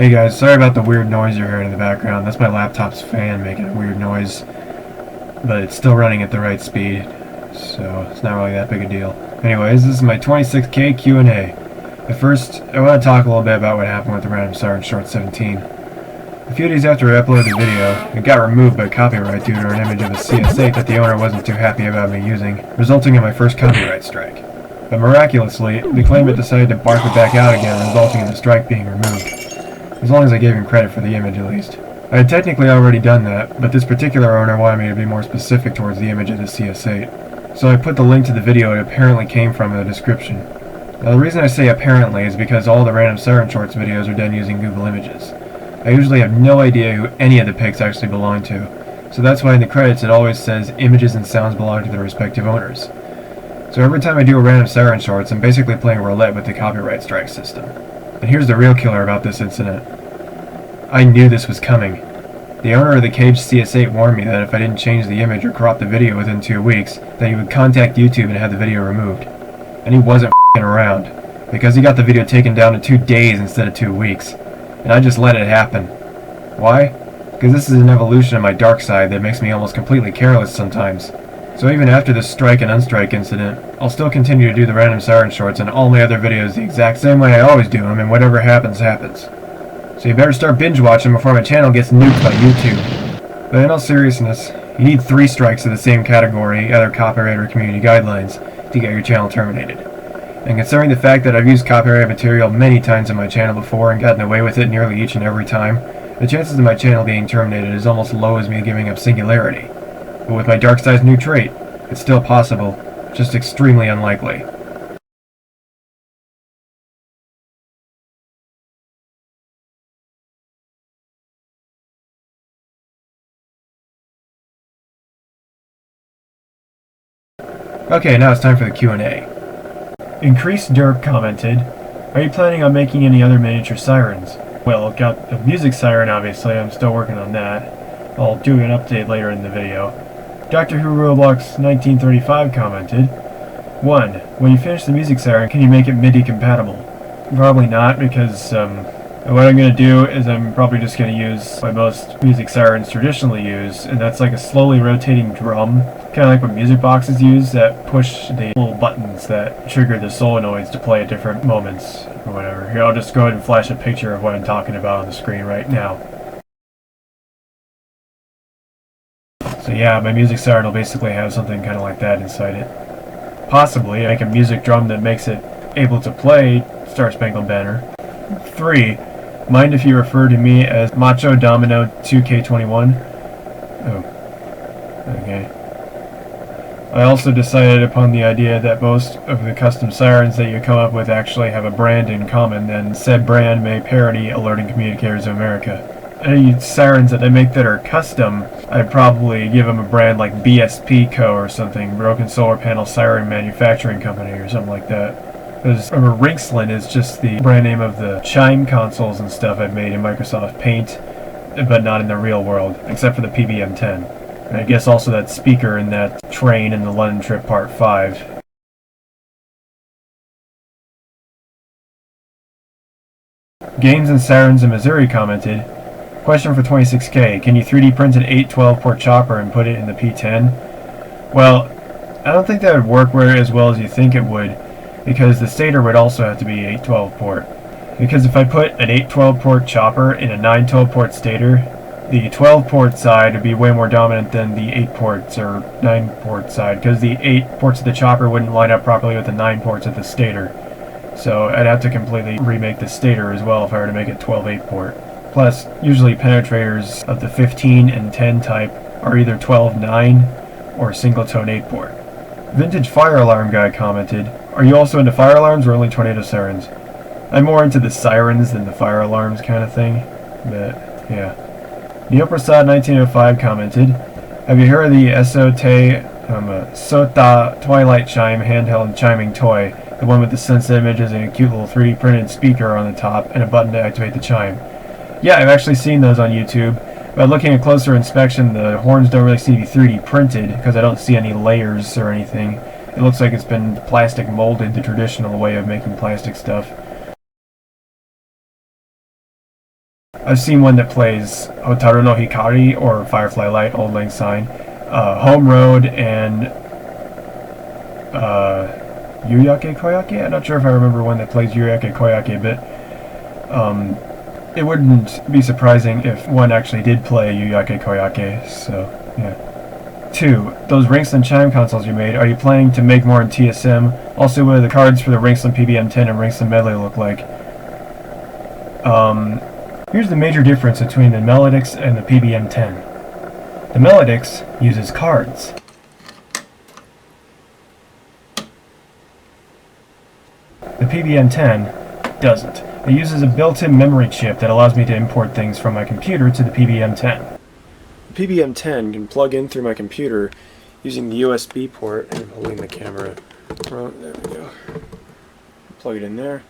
Hey guys, sorry about the weird noise you're hearing in the background. That's my laptop's fan making a weird noise, but it's still running at the right speed, so it's not really that big a deal. Anyways, this is my 26K Q&A. But first, I want to talk a little bit about what happened with the Random Siren Short 17. A few days after I uploaded the video, it got removed by copyright due to an image of a CS8 that the owner wasn't too happy about me using, resulting in my first copyright strike. But miraculously, the claimant decided to bark it back out again, resulting in the strike being removed. As long as I gave him credit for the image, at least. I had technically already done that, but this particular owner wanted me to be more specific towards the image of the CS8. So I put the link to the video it apparently came from in the description. Now the reason I say apparently is because all the Random Siren Shorts videos are done using Google Images. I usually have no idea who any of the pics actually belong to, so that's why in the credits it always says images and sounds belong to the respective owners. So every time I do a Random Siren Shorts, I'm basically playing roulette with the copyright strike system. And here's the real killer about this incident. I knew this was coming. The owner of the caged CS8 warned me that if I didn't change the image or crop the video within 2 weeks, that he would contact YouTube and have the video removed. And he wasn't f***ing around, because he got the video taken down in 2 days instead of 2 weeks. And I just let it happen. Why? Because this is an evolution of my dark side that makes me almost completely careless sometimes. So even after this strike and unstrike incident, I'll still continue to do the Random Siren Shorts and all my other videos the exact same way I always do them, and whatever happens, happens. So you better start binge watching before my channel gets nuked by YouTube. But in all seriousness, you need 3 strikes of the same category, either copyright or community guidelines, to get your channel terminated. And considering the fact that I've used copyrighted material many times on my channel before and gotten away with it nearly each and every time, the chances of my channel being terminated is almost low as me giving up singularity. But with my dark side's new trait, it's still possible, just extremely unlikely. Okay, now it's time for the Q&A. Increased Derp commented, "Are you planning on making any other miniature sirens?" Well, I've got a music siren obviously, I'm still working on that. I'll do an update later in the video. Doctor Who Roblox 1935 commented, 1. When you finish the music siren, can you make it MIDI compatible? Probably not, because what I'm going to do is I'm probably just going to use what most music sirens traditionally use, and that's like a slowly rotating drum, kind of like what music boxes use that push the little buttons that trigger the solenoids to play at different moments, or whatever. Here, I'll just go ahead and flash a picture of what I'm talking about on the screen right now. So yeah, my music siren will basically have something kind of like that inside it. Possibly make a music drum that makes it able to play Star Spangled Banner. 3. Mind if you refer to me as Macho Domino 2K21? Oh. Okay. I also decided upon the idea that most of the custom sirens that you come up with actually have a brand in common, and said brand may parody Alerting Communicators of America. Any sirens that I make that are custom, I'd probably give them a brand like BSP Co. or something, Broken Solar Panel Siren Manufacturing Company or something like that. Because Rinksland is just the brand name of the chime consoles and stuff I've made in Microsoft Paint, but not in the real world, except for the PBM-10. And I guess also that speaker in that train in the London Trip Part 5. Games and Sirens in Missouri commented, question for 26K, can you 3D print an 812 port chopper and put it in the P10? Well, I don't think that would work as well as you think it would, because the stator would also have to be 812 port. Because if I put an 812 port chopper in a 912 port stator, the 12 port side would be way more dominant than the 8 ports or 9 port side, because the 8 ports of the chopper wouldn't line up properly with the 9 ports of the stator. So I'd have to completely remake the stator as well if I were to make it 12/8 port. Plus, usually penetrators of the 15 and 10 type are either 12/9 or single-tone 8 port. Vintage Fire Alarm Guy commented, are you also into fire alarms or only tornado sirens? I'm more into the sirens than the fire alarms kind of thing, but yeah. Neilprasad 1905 commented, have you heard of the Sota Twilight Chime handheld chiming toy, the one with the sensitive images and a cute little 3D printed speaker on the top and a button to activate the chime? Yeah, I've actually seen those on YouTube, but looking at closer inspection, the horns don't really seem to be 3D printed because I don't see any layers or anything. It looks like it's been plastic molded the traditional way of making plastic stuff. I've seen one that plays Hotaru no Hikari or Firefly Light, Old Lang Syne, Home Road, and Yuyake Koyake? I'm not sure if I remember one that plays Yuyake Koyake, but it wouldn't be surprising if one actually did play Yuyake Koyake, so yeah. 2. Those Rinksland chime consoles you made, are you planning to make more in TSM? Also, what do the cards for the Rinksland PBM10 and Rinksland Medley look like? Here's the major difference between the melodix and the PBM10. The melodix uses cards. The PBM10 doesn't. It uses a built-in memory chip that allows me to import things from my computer to the PBM10. The PBM10 can plug in through my computer using the USB port, and I'm holding the camera. Well, there we go. Plug it in there.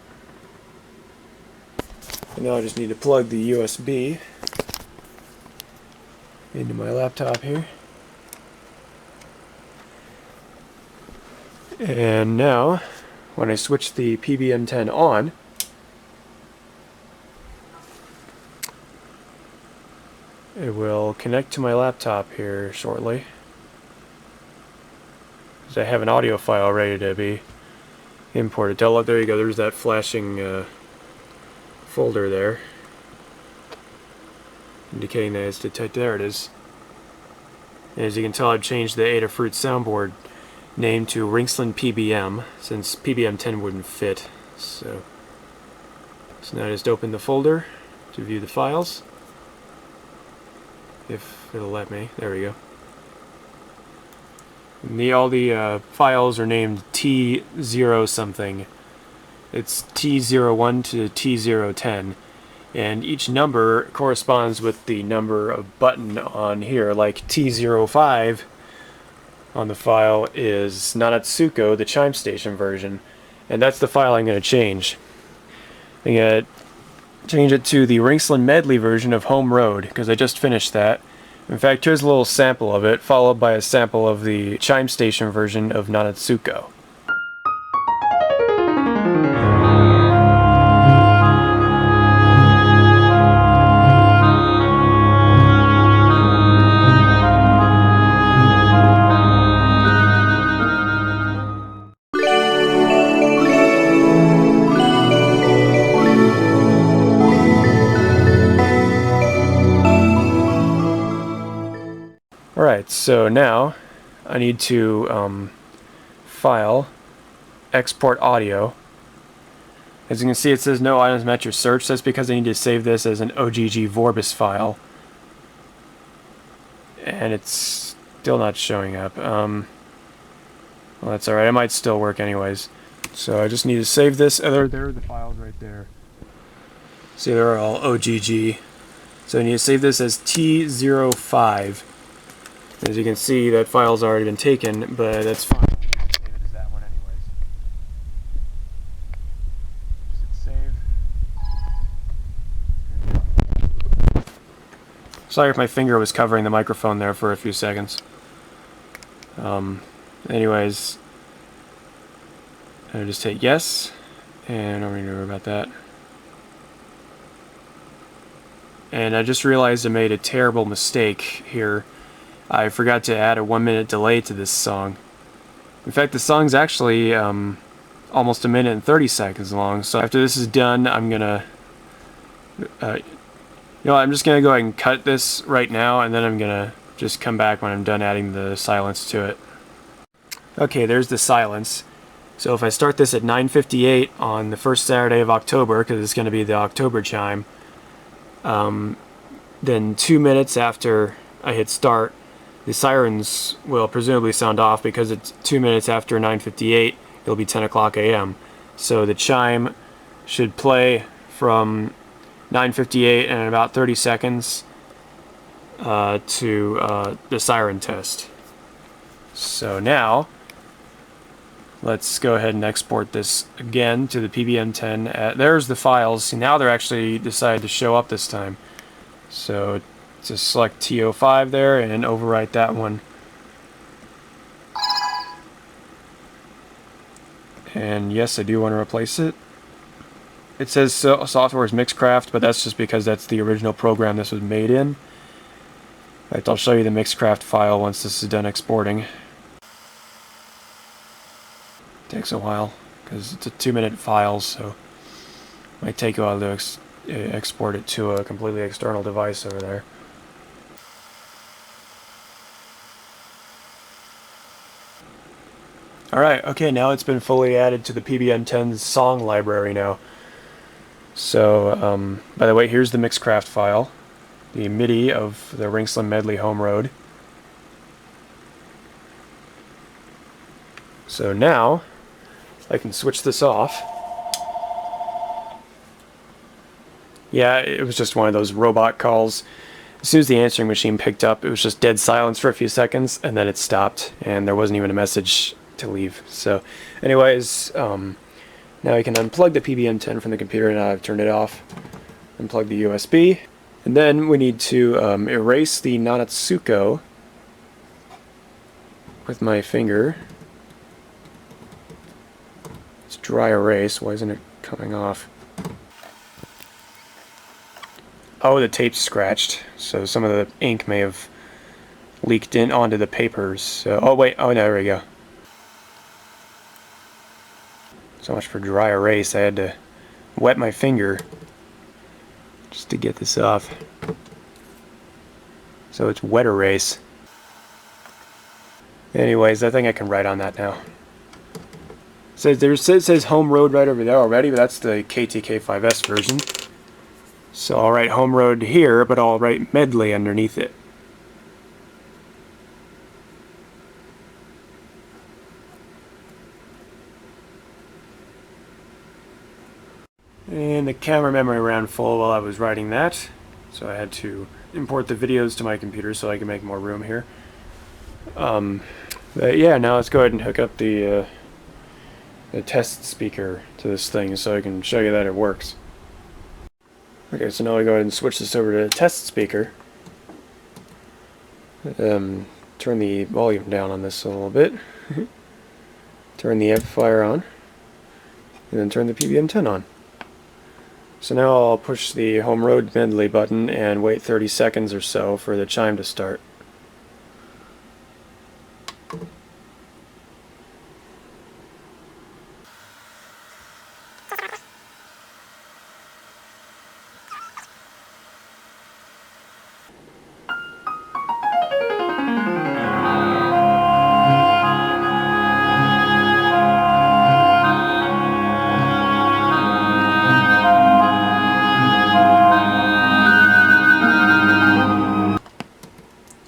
And now I just need to plug the USB into my laptop here. And now, when I switch the PBM10 on, it will connect to my laptop here shortly. I have an audio file ready to be imported. There you go, there's that flashing folder there, indicating that it's detected. There it is. And as you can tell, I've changed the Adafruit soundboard name to Rinksland PBM, since PBM10 wouldn't fit. So now I just open the folder to view the files, if it'll let me. There we go. And all the files are named T0 something. It's T01 to T010, and each number corresponds with the number of button on here. Like T05 on the file is Nanatsuko, the chime station version, and that's the file I'm going to change. I'm going to change it to the Rinksland Medley version of Home Road, because I just finished that. In fact, here's a little sample of it, followed by a sample of the chime station version of Nanatsuko. Alright, so now I need to file, export audio. As you can see, it says no items match your search. That's because I need to save this as an OGG Vorbis file. And it's still not showing up. Well, that's alright, it might still work anyways. So I just need to save this. There are the files right there. See, they're all OGG. So I need to save this as T05. As you can see, that file's already been taken, but that's fine. I'll save it as that one anyways. Just hit save. Sorry if my finger was covering the microphone there for a few seconds. Anyways, I'll just hit yes, and I don't really know about that. And I just realized I made a terrible mistake here. I forgot to add a 1-minute delay to this song. In fact, the song's actually almost 1 minute and 30 seconds long. So after this is done, I'm gonna, I'm just gonna go ahead and cut this right now, and then I'm gonna just come back when I'm done adding the silence to it. Okay, there's the silence. So if I start this at 9:58 on the first Saturday of October, because it's going to be the October chime, then 2 minutes after I hit start, the sirens will presumably sound off, because it's 2 minutes after 9:58, it'll be 10 o'clock a.m. So the chime should play from 9:58 and about 30 seconds to the siren test. So now, let's go ahead and export this again to the PBM10. There's the files. See, now they're actually decided to show up this time. So just select T05 there and overwrite that one. And yes, I do want to replace it. It says software is Mixcraft, but that's just because that's the original program this was made in. In fact, I'll show you the Mixcraft file once this is done exporting. Takes a while because it's a 2-minute file, so it might take a while to export it to a completely external device over there. Alright, okay, now it's been fully added to the PBN10's song library now. So, by the way, here's the Mixcraft file, the MIDI of the Ringslim Medley Home Road. So now, I can switch this off. Yeah, it was just one of those robot calls. As soon as the answering machine picked up, it was just dead silence for a few seconds, and then it stopped, and there wasn't even a message to leave. So, anyways, now I can unplug the PBN10 from the computer. Now I've turned it off. Unplug the USB. And then we need to erase the Nanatsuko with my finger. It's dry erase. Why isn't it coming off? Oh, the tape's scratched, so some of the ink may have leaked in onto the papers. So, oh wait, oh no, there we go. So much for dry erase. I had to wet my finger just to get this off. So it's wet erase. Anyways, I think I can write on that now. It says Home Road right over there already, but that's the KTK5S version. So I'll write Home Road here, but I'll write Medley underneath it. And the camera memory ran full while I was writing that, so I had to import the videos to my computer so I can make more room here. But yeah, now let's go ahead and hook up the test speaker to this thing so I can show you that it works. Okay, so now we go ahead and switch this over to the test speaker. Turn the volume down on this a little bit. Turn the amplifier on, and then turn the PBN10 on. So now I'll push the Home Road Medley button and wait 30 seconds or so for the chime to start.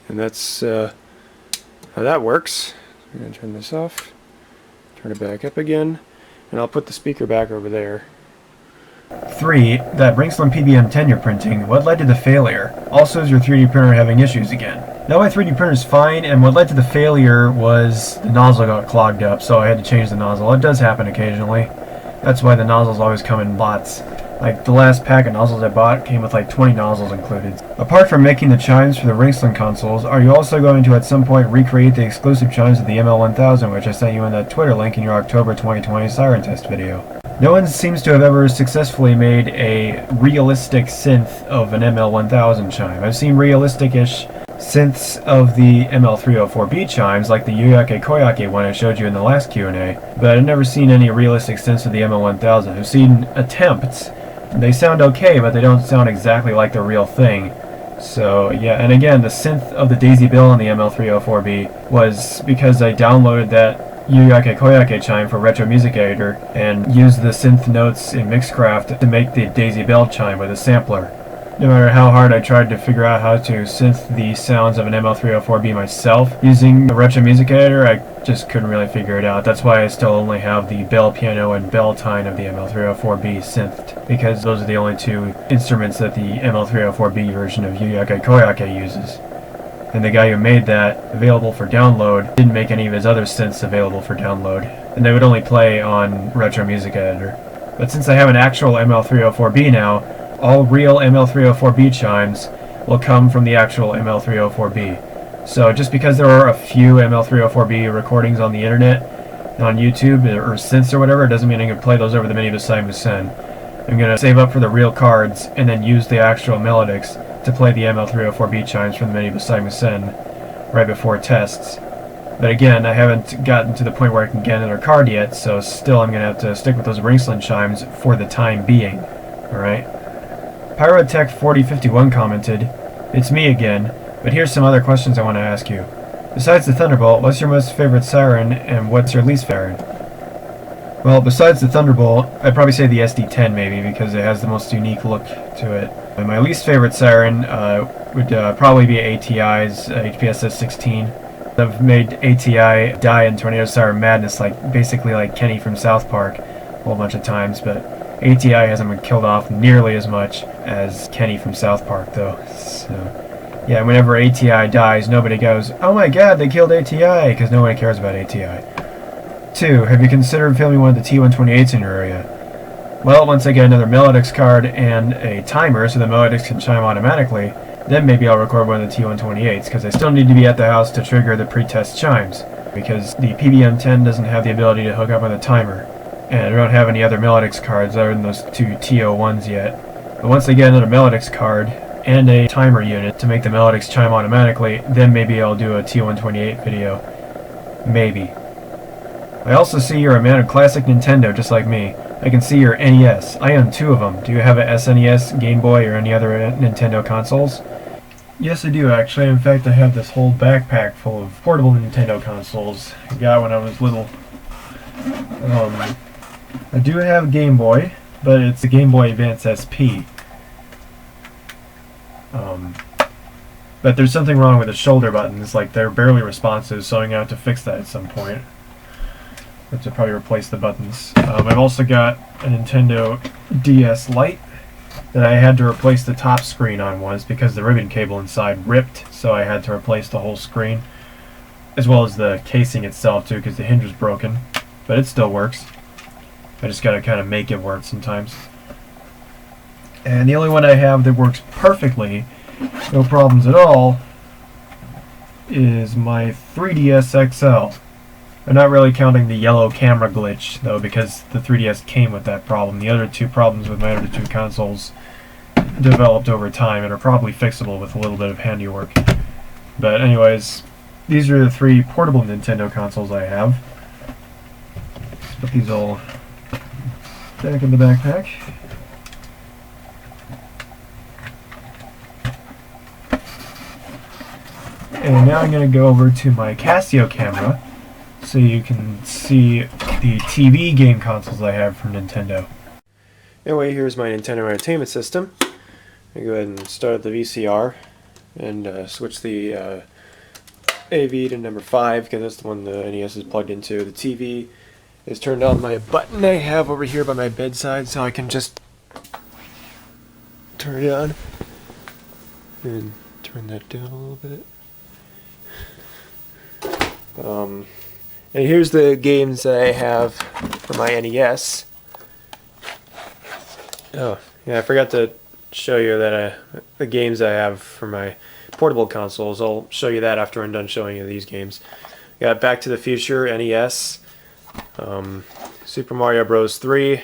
And that's how that works. I'm going to turn this off, turn it back up again, and I'll put the speaker back over there. 3. That Ringslim PBN10 you're printing, what led to the failure? Also, is your 3D printer having issues again? No, my 3D printer is fine, and what led to the failure was the nozzle got clogged up, so I had to change the nozzle. It does happen occasionally. That's why the nozzles always come in lots. Like the last pack of nozzles I bought came with like 20 nozzles included. Apart from making the chimes for the Ringslim consoles, are you also going to at some point recreate the exclusive chimes of the ML1000, which I sent you in that Twitter link in your October 2020 siren test video? No one seems to have ever successfully made a realistic synth of an ML1000 chime. I've seen realistic-ish synths of the ML304B chimes, like the Yuyake Koyake one I showed you in the last Q&A, but I've never seen any realistic synths of the ML1000. I've seen attempts. They sound okay, but they don't sound exactly like the real thing. So yeah, and again, the synth of the Daisy Bill on the ML304B was because I downloaded that Yuyake Koyake chime for Retro Music Editor and used the synth notes in Mixcraft to make the Daisy Bell chime with a sampler. No matter how hard I tried to figure out how to synth the sounds of an ML304B myself using the Retro Music Editor, I just couldn't really figure it out. That's why I still only have the bell piano and bell tine of the ML304B synthed, because those are the only two instruments that the ML304B version of Yuyake Koyake uses. And the guy who made that available for download didn't make any of his other synths available for download, and they would only play on Retro Music Editor. But since I have an actual ML304B now, all real ML304B chimes will come from the actual ML304B. So just because there are a few ML304B recordings on the internet, on YouTube, or synths or whatever, it doesn't mean I can play those over the MIDI of the Siren. I'm going to save up for the real cards and then use the actual melodix to play the ML304B chimes from the menu beside Musen right before tests. But again, I haven't gotten to the point where I can get another card yet, so still I'm going to have to stick with those Ringsland chimes for the time being. Alright? Pyrotech4051 commented, "It's me again, but here's some other questions I want to ask you. Besides the Thunderbolt, what's your most favorite siren, and what's your least favorite?" Well, besides the Thunderbolt, I'd probably say the SD10 maybe, because it has the most unique look to it. And my least favorite siren would probably be ATI's HPSS 16. I've made ATI die in Tornado Siren Madness, basically like Kenny from South Park, a whole bunch of times, but ATI hasn't been killed off nearly as much as Kenny from South Park, though. So, yeah, whenever ATI dies, nobody goes, "Oh my god, they killed ATI," because nobody cares about ATI. 2. Have you considered filming one of the T128s in your area? Well, once I get another melodix card and a timer so the melodix can chime automatically, then maybe I'll record one of the T128s, because I still need to be at the house to trigger the pre-test chimes, because the PBM10 doesn't have the ability to hook up with a timer, and I don't have any other melodix cards other than those 2 TO1s yet. But once I get another melodix card and a timer unit to make the melodix chime automatically, then maybe I'll do a T128 video. Maybe. I also see you're a man of classic Nintendo, just like me. I can see your NES. I own 2 of them. Do you have a SNES, Game Boy, or any other Nintendo consoles? Yes, I do, actually. In fact, I have this whole backpack full of portable Nintendo consoles I got when I was little. I do have a Game Boy, but it's a Game Boy Advance SP. But there's something wrong with the shoulder buttons, they're barely responsive, so I'm going to have to fix that at some point. I have to probably replace the buttons. I've also got a Nintendo DS Lite that I had to replace the top screen on once because the ribbon cable inside ripped, so I had to replace the whole screen, as well as the casing itself too, because the hinge was broken. But it still works. I just gotta kind of make it work sometimes. And the only one I have that works perfectly, no problems at all, is my 3DS XL. I'm not really counting the yellow camera glitch, though, because the 3DS came with that problem. The other 2 problems with my other 2 consoles developed over time and are probably fixable with a little bit of handiwork. But anyways, these are the 3 portable Nintendo consoles I have. Let's put these all back in the backpack. And now I'm going to go over to my Casio camera, so you can see the TV game consoles I have from Nintendo. Anyway, here's my Nintendo Entertainment System. I go ahead and start up the VCR and switch the AV to number 5, because that's the one the NES is plugged into. The TV is turned on by a button I have over here by my bedside, so I can just turn it on and turn that down a little bit. And here's the games that I have for my NES. Oh, yeah, I forgot to show you that the games I have for my portable consoles. I'll show you that after I'm done showing you these games. Got Back to the Future, NES, Super Mario Bros. 3,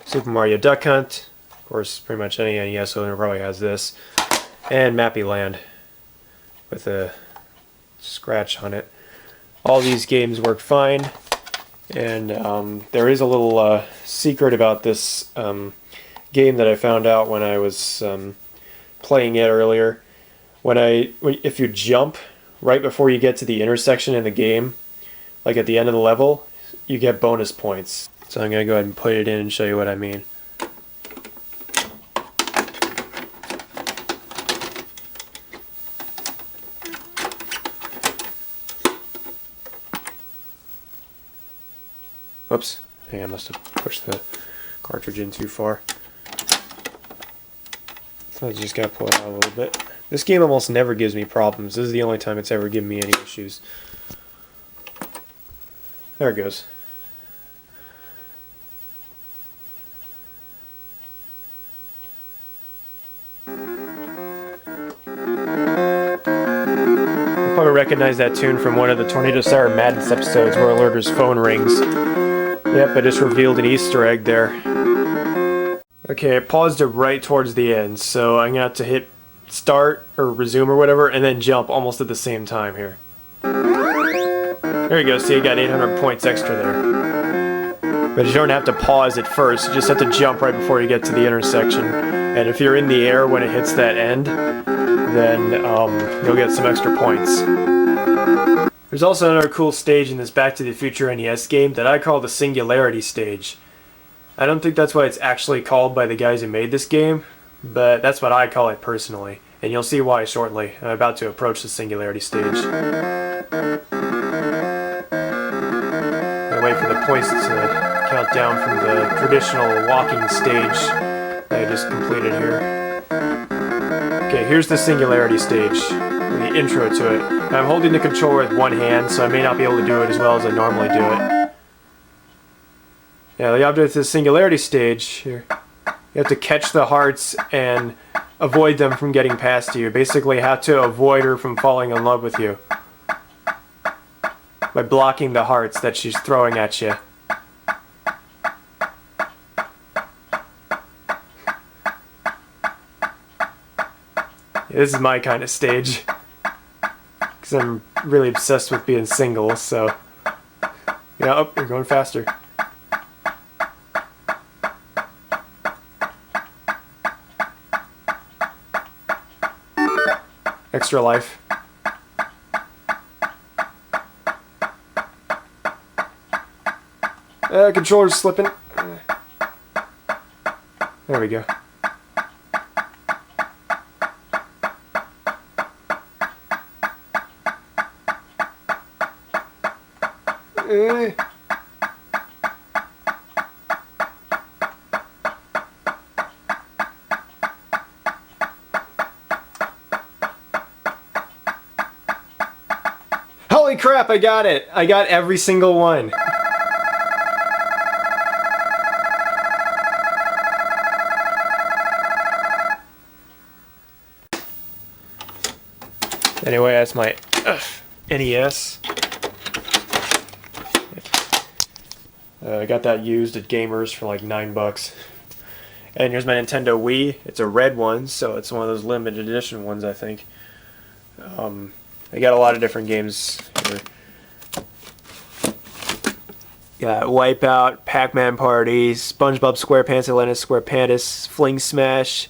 Super Mario Duck Hunt, of course, pretty much any NES owner probably has this, and Mappy Land with a scratch on it. All these games work fine, and there is a little secret about this game that I found out when I was playing it earlier. If you jump right before you get to the intersection in the game, like at the end of the level, you get bonus points. So I'm going to go ahead and put it in and show you what I mean. Oops, I think I must have pushed the cartridge in too far. So I just got to pull it out a little bit. This game almost never gives me problems. This is the only time it's ever given me any issues. There it goes. You'll probably recognize that tune from one of the Tornado Siren Madness episodes where Alerter's phone rings. Yep, I just revealed an Easter egg there. Okay, I paused it right towards the end, so I'm gonna have to hit start or resume or whatever, and then jump almost at the same time here. There you go, see, you got 800 points extra there. But you don't have to pause it first, you just have to jump right before you get to the intersection. And if you're in the air when it hits that end, then you'll get some extra points. There's also another cool stage in this Back to the Future NES game that I call the Singularity Stage. I don't think that's what it's actually called by the guys who made this game, but that's what I call it personally, and you'll see why shortly. I'm about to approach the Singularity Stage. I wait for the points to count down from the traditional walking stage that I just completed here. Okay, here's the Singularity Stage, the intro to it. I'm holding the controller with one hand, so I may not be able to do it as well as I normally do it. Yeah, the object of the Singularity Stage here. You have to catch the hearts and avoid them from getting past you. You basically have to avoid her from falling in love with you by blocking the hearts that she's throwing at you. This is my kind of stage, because I'm really obsessed with being single, so... Yeah, oh, you're going faster. Extra life. Controller's slipping. There we go. Holy crap, I got it! I got every single one. Anyway, that's my NES. I got that used at Gamers for like $9. And here's my Nintendo Wii. It's a red one, so it's one of those limited edition ones, I think. I got a lot of different games here. Got Wipeout, Pac-Man Party, SpongeBob SquarePants, Atlantis SquarePants, Fling Smash,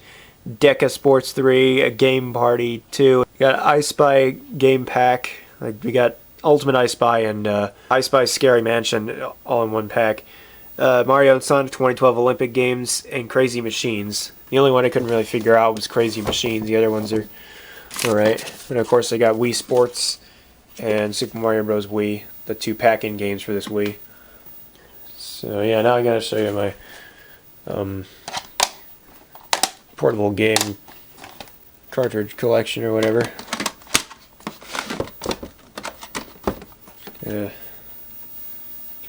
Deca Sports 3, a Game Party 2. Got I Spy Game Pack. Like we got Ultimate I Spy and I Spy Scary Mansion all in one pack. Mario and Sonic 2012 Olympic Games and Crazy Machines. The only one I couldn't really figure out was Crazy Machines. The other ones are alright. And of course I got Wii Sports and Super Mario Bros. Wii, the two pack-in games for this Wii. So yeah, now I gotta show you my portable game cartridge collection or whatever. Yeah.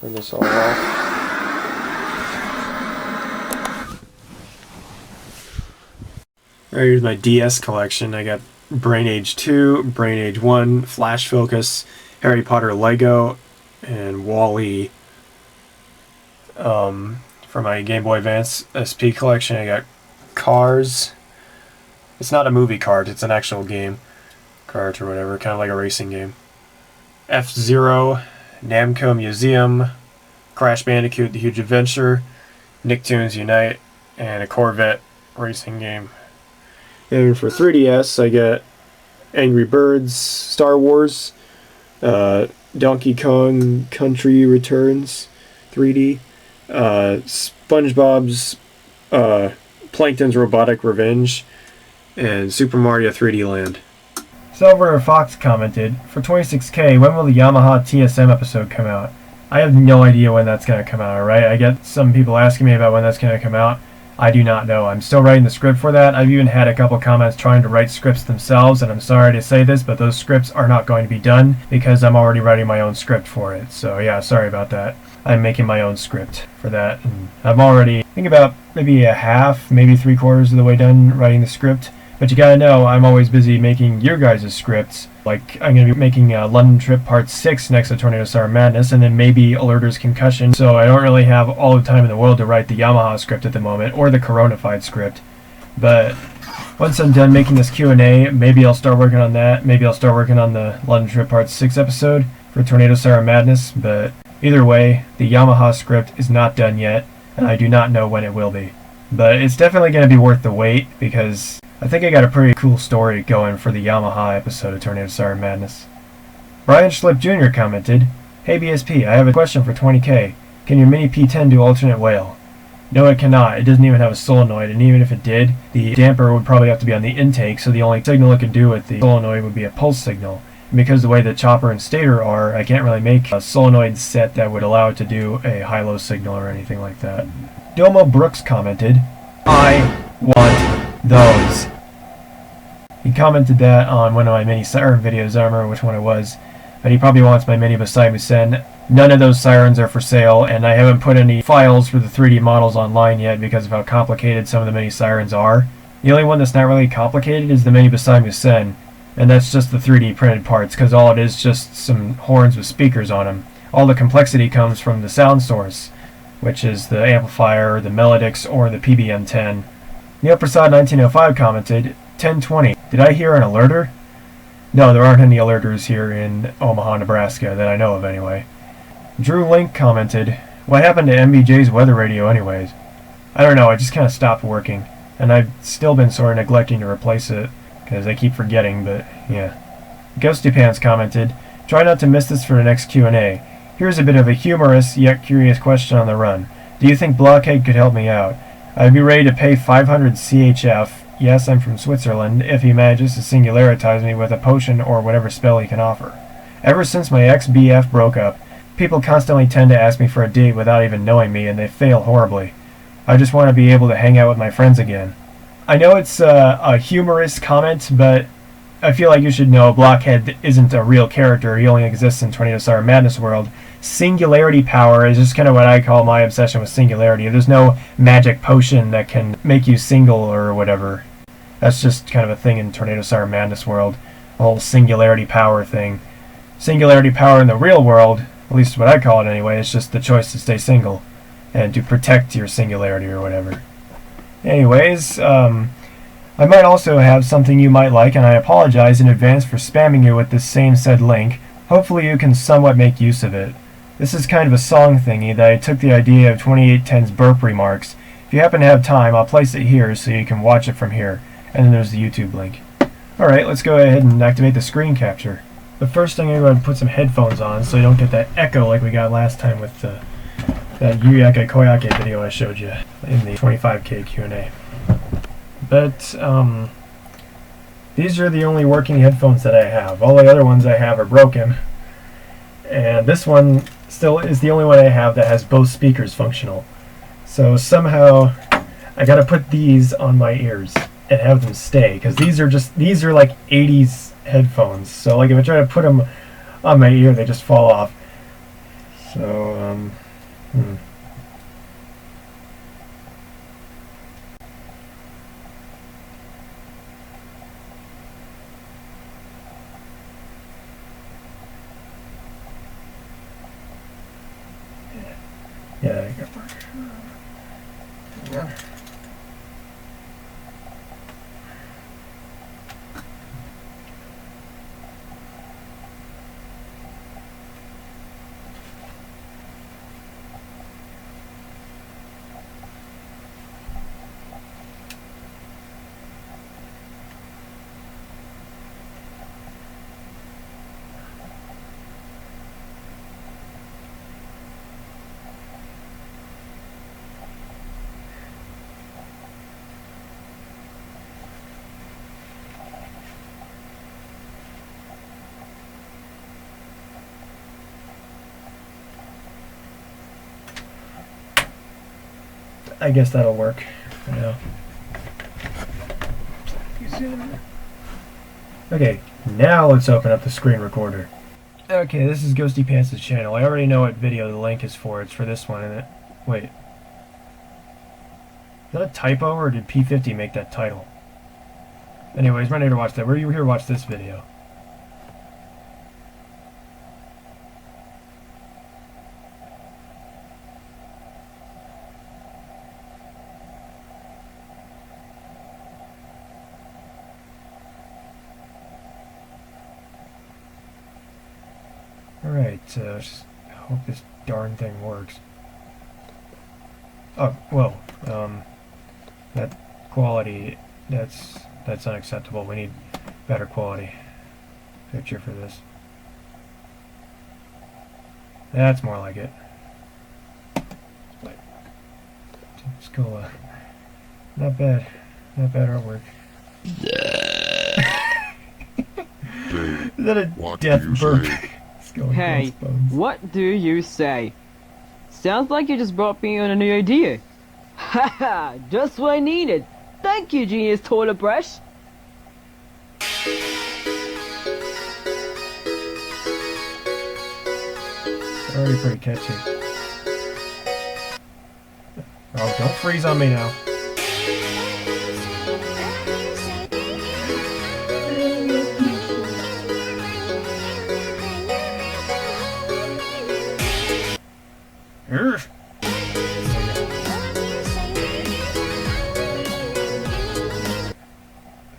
Turn this all off. Alright, here's my DS collection. I got Brain Age 2, Brain Age 1, Flash Focus, Harry Potter Lego, and Wall-E. For my Game Boy Advance SP collection, I got Cars. It's not a movie card, it's an actual game. Cart or whatever, kind of like a racing game. F-Zero, Namco Museum, Crash Bandicoot The Huge Adventure, Nicktoons Unite, and a Corvette racing game. And for 3DS, I got Angry Birds, Star Wars, Donkey Kong Country Returns 3D, SpongeBob's Plankton's Robotic Revenge, and Super Mario 3D Land. Silver Fox commented, for 26K, when will the Yamaha TSM episode come out? I have no idea when that's going to come out, alright? I get some people asking me about when that's going to come out. I do not know. I'm still writing the script for that. I've even had a couple comments trying to write scripts themselves, and I'm sorry to say this, but those scripts are not going to be done because I'm already writing my own script for it. So yeah, sorry about that. I'm making my own script for that. And I'm already, I think about maybe a half, maybe 3/4 of the way done writing the script. But you gotta know, I'm always busy making your guys' scripts. Like, I'm gonna be making London Trip Part 6 next to Tornado Star Madness, and then maybe Alerter's Concussion, so I don't really have all the time in the world to write the Yamaha script at the moment, or the Coronafied script. But once I'm done making this Q&A, maybe I'll start working on that. Maybe I'll start working on the London Trip Part 6 episode for Tornado Star Madness, but either way, the Yamaha script is not done yet, and I do not know when it will be. But it's definitely going to be worth the wait, because I think I got a pretty cool story going for the Yamaha episode of Tornado Star Madness. Brian Schlipp Jr. commented, "Hey BSP, I have a question for 20K. Can your Mini P10 do alternate whale?" No, it cannot. It doesn't even have a solenoid, and even if it did, the damper would probably have to be on the intake, so the only signal it could do with the solenoid would be a pulse signal. And because the way the chopper and stator are, I can't really make a solenoid set that would allow it to do a high-low signal or anything like that. Domo Brooks commented, "I want those." He commented that on one of my mini siren videos. I don't remember which one it was, but he probably wants my mini Beside Musen. None of those sirens are for sale, and I haven't put any files for the 3D models online yet because of how complicated some of the mini sirens are. The only one that's not really complicated is the mini Beside Musen, and that's just the 3D printed parts, because all it is just some horns with speakers on them. All the complexity comes from the sound source, which is the amplifier, the melodix, or the PBM10. neilprasad 1905 commented, 1020. Did I hear an alerter? No, there aren't any alerters here in Omaha, Nebraska, that I know of anyway. Drew Link commented, "What happened to MBJ's weather radio anyways?" I don't know, it just kind of stopped working, and I've still been sort of neglecting to replace it, because I keep forgetting, but yeah. Ghosty Pants commented, "Try not to miss this for the next Q&A. Here's a bit of a humorous yet curious question on the run. Do you think Blockhead could help me out? I'd be ready to pay 500 CHF, yes, I'm from Switzerland, if he manages to singularize me with a potion or whatever spell he can offer. Ever since my ex-BF broke up, people constantly tend to ask me for a date without even knowing me, and they fail horribly. I just want to be able to hang out with my friends again." I know it's a humorous comment, but I feel like you should know Blockhead isn't a real character. He only exists in Tornado Star Madness world. Singularity power is just kind of what I call my obsession with singularity. There's no magic potion that can make you single or whatever. That's just kind of a thing in Tornado Star Madness world. The whole singularity power thing. Singularity power in the real world, at least what I call it anyway, is just the choice to stay single and to protect your singularity or whatever. Anyways, I might also have something you might like, and I apologize in advance for spamming you with this same said link. Hopefully you can somewhat make use of it. This is kind of a song thingy that I took the idea of 2810's burp remarks. If you happen to have time, I'll place it here so you can watch it from here. And then there's the YouTube link. Alright, let's go ahead and activate the screen capture. But first I'm going to go ahead and put some headphones on so you don't get that echo like we got last time with that Yuyake Koyake video I showed you in the 25K Q&A. But these are the only working headphones that I have. All the other ones I have are broken. And this one still is the only one I have that has both speakers functional. So somehow I gotta put these on my ears and have them stay, because these are like 80s headphones. So like if I try to put them on my ear, they just fall off. So yeah, I got yeah. I guess that'll work for now. Okay, now let's open up the screen recorder. Okay, this is Ghosty Pants' channel. I already know what video the link is for. It's for this one, isn't it? Wait. Is that a typo, or did P50 make that title? Anyways, we're not here to watch that. We're here to watch this video. Alright, just hope this darn thing works. Oh, well, that quality, that's unacceptable. We need better quality picture for this. That's more like it. It's cool. Not bad. Not bad artwork. Is that a death burp? Hey, what do you say? Sounds like you just brought me on a new idea. Haha, just what I needed. Thank you, genius toilet brush. Already pretty catchy. Oh, don't freeze on me now.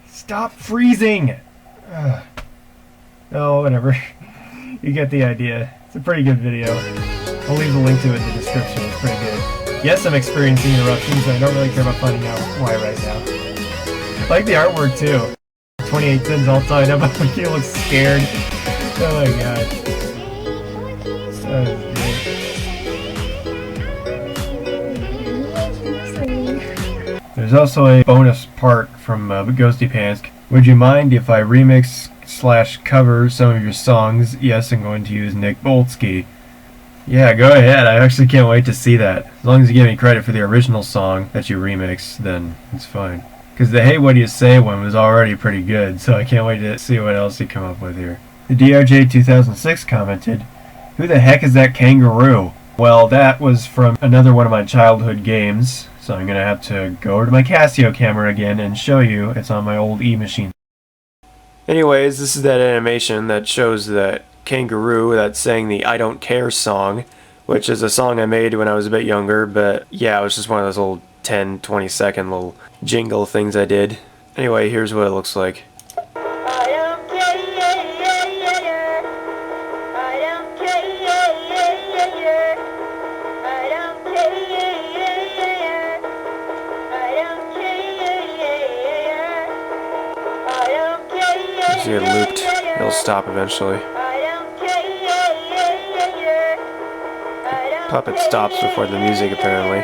Stop freezing! Oh, whatever. You get the idea. It's a pretty good video. I'll leave the link to it in the description. It's pretty good. Yes, I'm experiencing interruptions, and I don't really care about finding out why right now. I like the artwork, too. 28 cents all tied up. He looks scared. Oh my god. That was great. There's also a bonus part from Ghosty Pants. Would you mind if I remix / cover some of your songs? Yes, I'm going to use Nick Boltsky. Yeah, go ahead. I actually can't wait to see that. As long as you give me credit for the original song that you remix, then it's fine. Because the Hey What Do You Say one was already pretty good, so I can't wait to see what else you come up with here. The DRJ 2006 commented, "Who the heck is that kangaroo?" Well, that was from another one of my childhood games, so I'm going to have to go over to my Casio camera again and show you. It's on my old E-machine. Anyways, this is that animation that shows that kangaroo that sang the I Don't Care song, which is a song I made when I was a bit younger, but yeah, it was just one of those little 10-20 second little jingle things I did. Anyway, here's what it looks like. As you get looped, it'll stop eventually. The puppet stops before the music, apparently.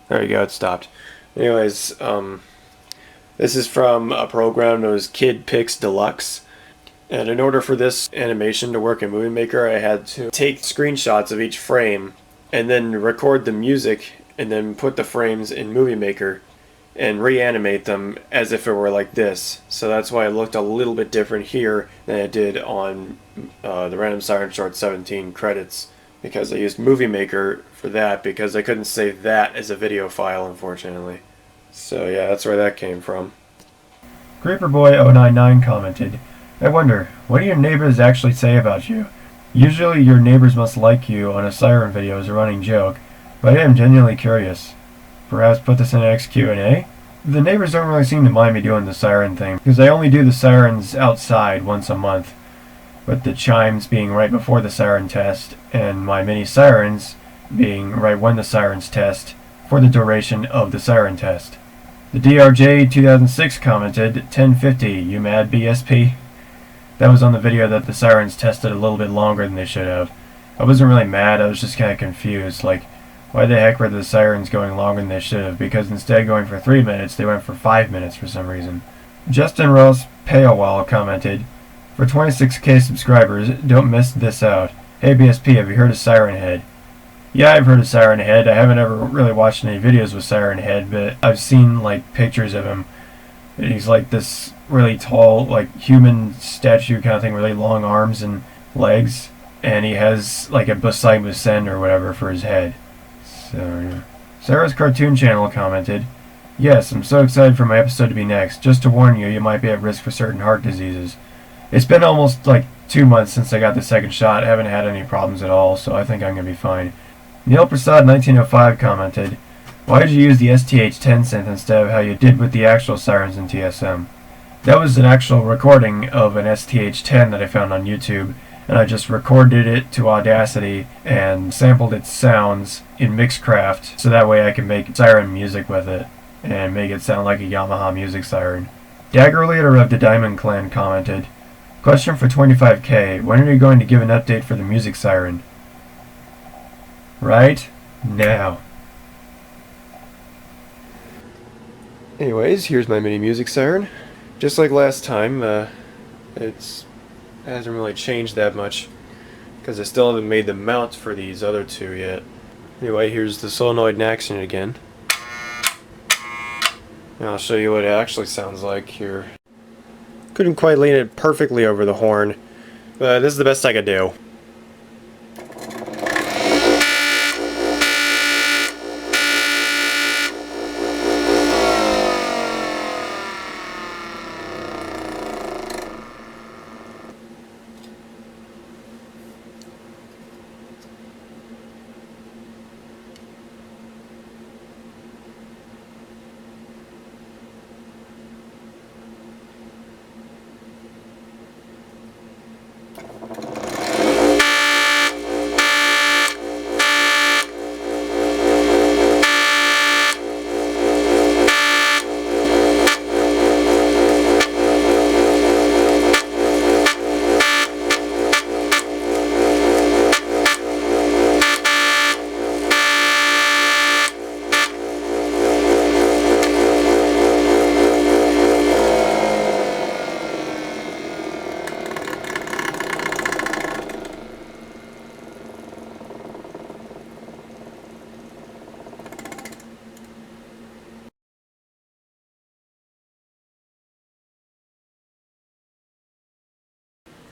There you go, it stopped. Anyways, this is from a program known as Kid Pix Deluxe. And in order for this animation to work in Movie Maker, I had to take screenshots of each frame and then record the music and then put the frames in Movie Maker and reanimate them as if it were like this. So that's why it looked a little bit different here than it did on the Random Siren Short 17 credits, because I used Movie Maker for that because I couldn't save that as a video file, unfortunately. So yeah, that's where that came from. Creeperboy099 commented, "I wonder, what do your neighbors actually say about you? Usually your neighbors must like you on a siren video as a running joke, but I am genuinely curious. Perhaps put this in an Q&A? The neighbors don't really seem to mind me doing the siren thing, because I only do the sirens outside once a month, with the chimes being right before the siren test, and my mini sirens being right when the sirens test, for the duration of the siren test." The DRJ 2006 commented, 1050, you mad BSP? That was on the video that the sirens tested a little bit longer than they should have. I wasn't really mad, I was just kind of confused, like, why the heck were the sirens going longer than they should have? Because instead of going for 3 minutes, they went for 5 minutes for some reason. Justin Ross Payawal commented, "For 26k subscribers, don't miss this out. Hey BSP, have you heard of Siren Head?" Yeah, I've heard of Siren Head. I haven't ever really watched any videos with Siren Head, but I've seen like pictures of him. And he's like this really tall, like human statue kind of thing, really long arms and legs, and he has like a Busai Musen or whatever for his head. So Sarah's Cartoon Channel commented, "Yes, I'm so excited for my episode to be next. Just to warn you, you might be at risk for certain heart diseases." It's been almost like 2 months since I got the second shot. I haven't had any problems at all, so I think I'm going to be fine. Neilprasad 1905 commented, "Why did you use the STH-10 synth instead of how you did with the actual sirens in TSM?" That was an actual recording of an STH-10 that I found on YouTube, and I just recorded it to Audacity and sampled its sounds in Mixcraft so that way I can make siren music with it and make it sound like a Yamaha music siren. Dagger, leader of the Diamond Clan, commented, "Question for 25k, when are you going to give an update for the music siren?" Right now. Anyways, here's my mini music siren. Just like last time, it hasn't really changed that much because I still haven't made the mount for these other two yet. Anyway, here's the solenoid in action again. And I'll show you what it actually sounds like here. Couldn't quite lean it perfectly over the horn, but this is the best I could do.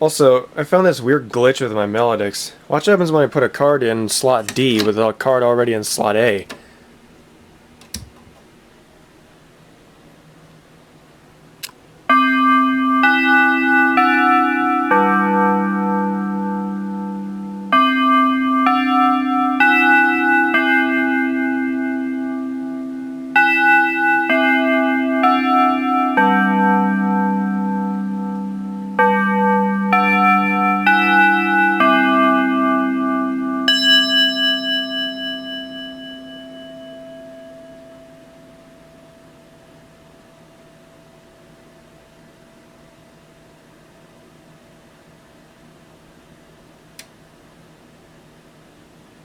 Also, I found this weird glitch with my melodix. Watch what happens when I put a card in slot D with a card already in slot A.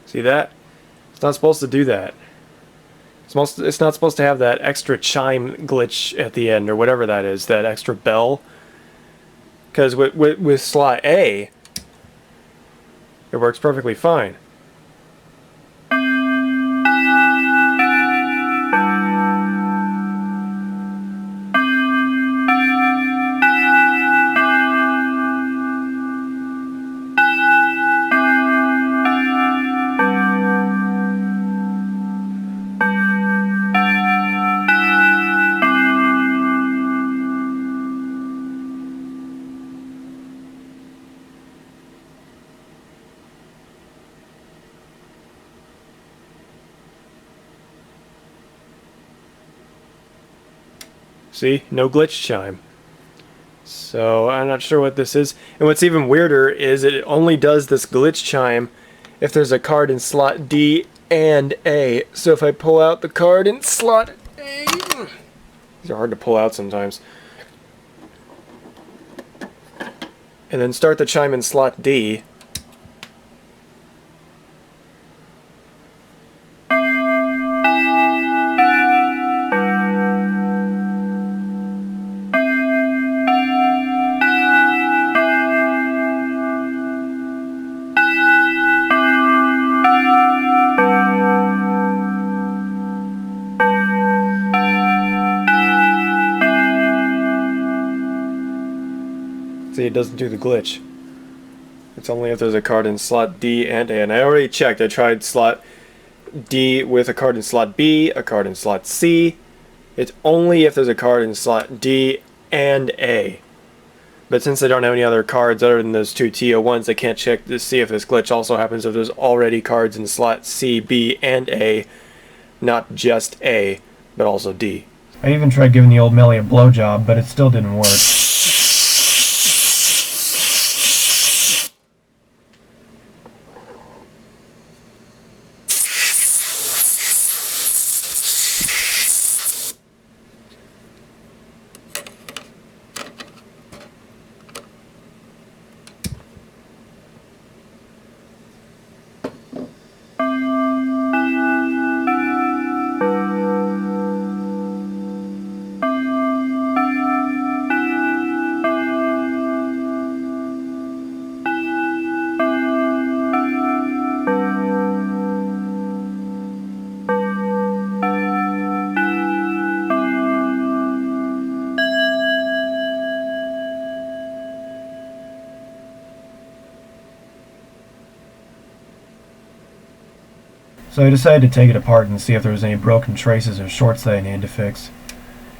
See that? It's not supposed to do that. It's not supposed to have that extra chime glitch at the end, or whatever that is, that extra bell. Because with slot A, it works perfectly fine. See? No glitch chime. So, I'm not sure what this is. And what's even weirder is it only does this glitch chime if there's a card in slot D and A. So if I pull out the card in slot A... These are hard to pull out sometimes. And then start the chime in slot D... See, it doesn't do the glitch. It's only if there's a card in slot D and A. And I already checked. I tried slot D with a card in slot B, a card in slot C. It's only if there's a card in slot D and A. But since I don't have any other cards other than those two TO1s, I can't check to see if this glitch also happens if there's already cards in slot C, B, and A. Not just A, but also D. I even tried giving the old Melly a blowjob, but it still didn't work. So I decided to take it apart and see if there was any broken traces or shorts that I needed to fix.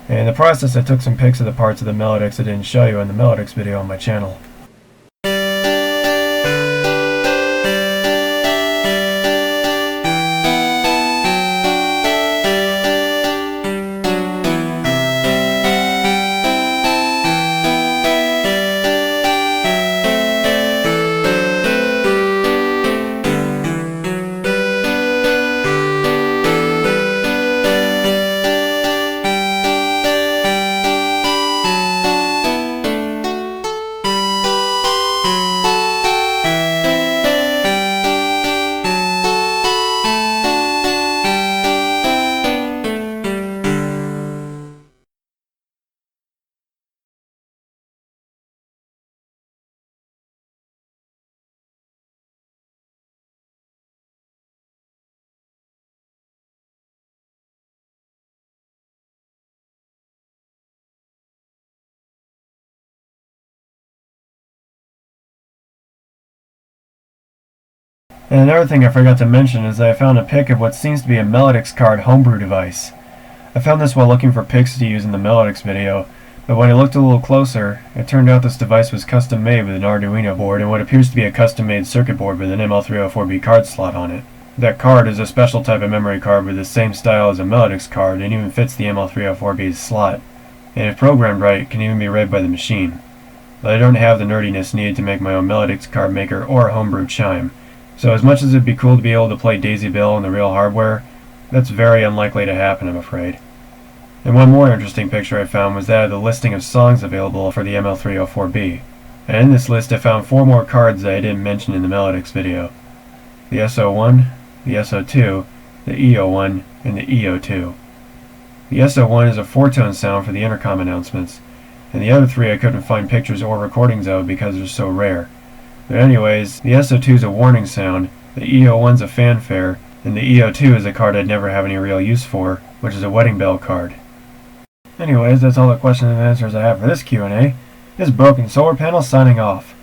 And in the process I took some pics of the parts of the melodix I didn't show you in the melodix video on my channel. And another thing I forgot to mention is that I found a pic of what seems to be a melodix card homebrew device. I found this while looking for pics to use in the melodix video, but when I looked a little closer, it turned out this device was custom made with an Arduino board and what appears to be a custom made circuit board with an ML304B card slot on it. That card is a special type of memory card with the same style as a melodix card and even fits the ML304B's slot, and if programmed right, can even be read by the machine. But I don't have the nerdiness needed to make my own melodix card maker or a homebrew chime. So as much as it'd be cool to be able to play Daisy Bell on the real hardware, that's very unlikely to happen, I'm afraid. And one more interesting picture I found was that of the listing of songs available for the ML304B. And in this list I found 4 more cards that I didn't mention in the melodix video. The SO1, the SO2, the EO1, and the EO2. The SO1 is a 4-tone sound for the intercom announcements, and the other 3 I couldn't find pictures or recordings of because they're so rare. But anyways, the SO2 is a warning sound, the EO1 is a fanfare, and the EO2 is a card I'd never have any real use for, which is a wedding bell card. Anyways, that's all the questions and answers I have for this Q&A. This is Broken Solar Panel signing off.